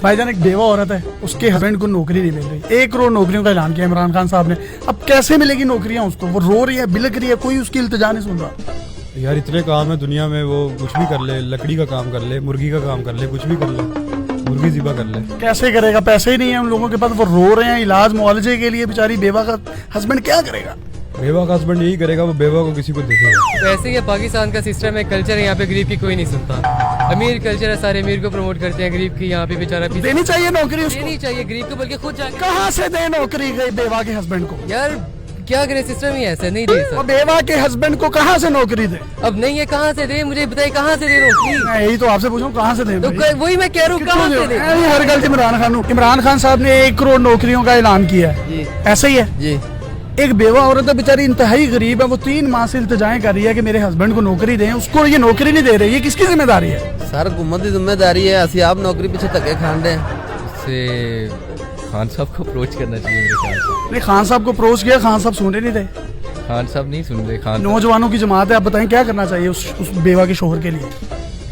भाईजान एक बेवा औरत है, उसके हस्बैंड को नौकरी नहीं मिल रही। 1 करोड़ नौकरियों का ऐलान किया इमरान खान साहब ने। अब कैसे मिलेगी नौकरियां उसको? वो रो रही है, बिलक रही है, कोई उसकी इल्तिजा नहीं सुन रहा। यार इतने काम है दुनिया में, वो कुछ भी कर ले, लकड़ी का काम कर ले, मुर्गी का काम कर ले, कुछ भी कर ले, मुर्गी ज़िबा कर ले। कैसे करेगा? पैसे ही नहीं है उन लोगों के पास। वो रो रहे हैं इलाज मुआवजे के लिए। बेचारी बेवा का हस्बैंड क्या करेगा? बेवा का हस्बैंड यही करेगा, वो बेवा को किसी को देखेगा। वैसे ही पाकिस्तान का सिस्टम है, कल्चर है, यहाँ पे गरीब की कोई नहीं सुनता। अमीर कल्चर है, सारे अमीर को प्रमोट करते हैं, गरीब की यहाँ पे बेचारा देनी चाहिए नौकरी उसको। देनी चाहिए गरीब को, बल्कि खुद जाके। कहाँ से दे नौकरी गई बेवा के हस्बैंड को? यार क्या करे, सिस्टम ही ऐसा नहीं दे और सकता। बेवा के हस्बैंड को कहाँ से नौकरी दे? अब नहीं है, कहाँ से दे मुझे बताइए, कहाँ से दे नौकरी? मैं यही तो आपसे पूछूं, कहाँ से दे? तो वही मैं कह रहा हूँ, कहाँ से दे? हर गलती इमरान खान साहब ने 1 करोड़ नौकरियों का ऐलान किया है, ऐसा ही है जी। एक बेवा औरत है बेचारी, इंतहाई गरीब है, वो 3 माह से इल्तिजाएं कर रही है कि मेरे हस्बैंड को नौकरी दें, उसको ये नौकरी नहीं दे रही है। किसकी जिम्मेदारी है? सर हुकूमत की जिम्मेदारी है। असि आप नौकरी पीछे धक्के खान रहे हैं। इससे खान साहब को अप्रोच करना चाहिए मेरे ख्याल से। नहीं, खान साहब को अप्रोच किया, खान साहब सुन नहीं रहे। खान साहब नहीं सुन रहे। खान नौजवानों की जमात है, आप बताएं क्या करना चाहिए उस बेवा के शोहर के लिए?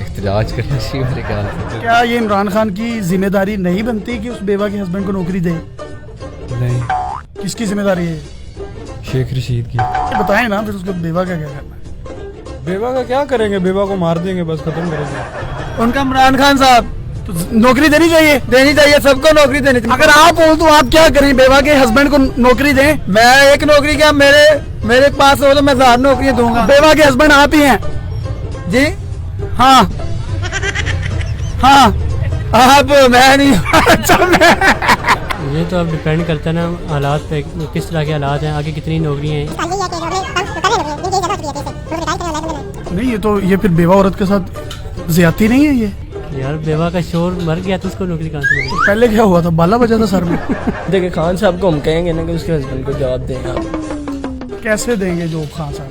एहतजाज करना चाहिए मेरे ख्याल से। क्या ये इमरान खान की जिम्मेदारी नहीं बनती कि उस बेवा के हस्बैंड को नौकरी दे? नहीं, किसकी जिम्मेदारी है? शेख रशीद की। ये बताएं ना, फिर उसको बेवा का क्या करना है? बेवा का क्या करेंगे? बेवा को मार देंगे, बस खत्म करेंगे। उनका इमरान खान साहब तो नौकरी देनी चाहिए, सबको नौकरी देनी चाहिए। अगर आप हो तो आप क्या करें? बेवा के हस्बैंड को नौकरी दें? मैं एक नौकरी क्या, मेरे पास हो तो मैं 1000 नौकरियां दूंगा। बेवा के हस्बैंड आप ही हैं जी हाँ हाँ आप, मैं नहीं। अच्छा, मैं ये तो अब डिपेंड करता है ना हालात पे, किस तरह के हालात हैं, आगे कितनी नौकरियां हैं। नहीं, ये फिर बेवा औरत के साथ ज्यादती नहीं है ये? यार बेवा का शोर मर गया तो उसको नौकरी कहाँ से मिलेगी? पहले क्या हुआ था? बाला बजा था सर में। देखिए खान साहब को हम कहेंगे ना कि उसके हस्बैंड को जवाब दें। आप कैसे देंगे जो खान साहब?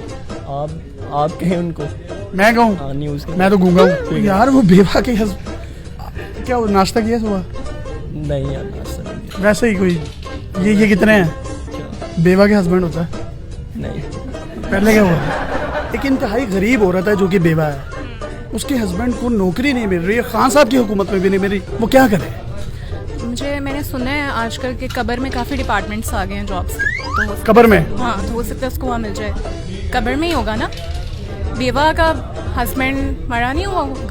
आप कहें उनको। मैं कहूँ? हाँ, न्यूज़ मैं तो गूंगा हूँ यार। वो बेवा के क्या वो नाश्ता किया सुबह? नहीं यार, नाश्ता नहीं किया। वैसे ही कोई ये कितने हैं? बेवा के हस्बैंड होता है? नहीं। पहले क्या हुआ? एक इंतहाई गरीब औरत है जो कि बेवा है, उसके हस्बैंड को नौकरी नहीं मिल रही है, खान साहब की हुकूमत में भी नहीं मिल रही, वो क्या करे? मैंने सुना है आजकल के कबर में काफ़ी डिपार्टमेंट्स आ गए हैं जॉब्स के, तो कबर में? हाँ, तो हो सकता है उसको वहाँ मिल जाए। कबर में ही होगा ना? बेवा का हस्बैंड मरा नहीं हुआ होगा?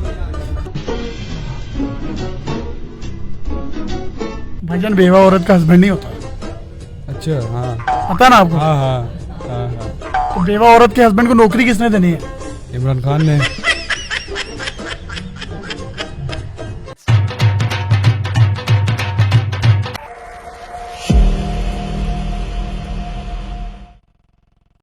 भाईजान बेवा औरत का हस्बैंड नहीं होता। अच्छा, हाँ पता ना आपको? हाँ हाँ हाँ हाँ। तो बेवा औरत के हस्बैंड को नौकरी किसने देनी है? इमरान खान ने।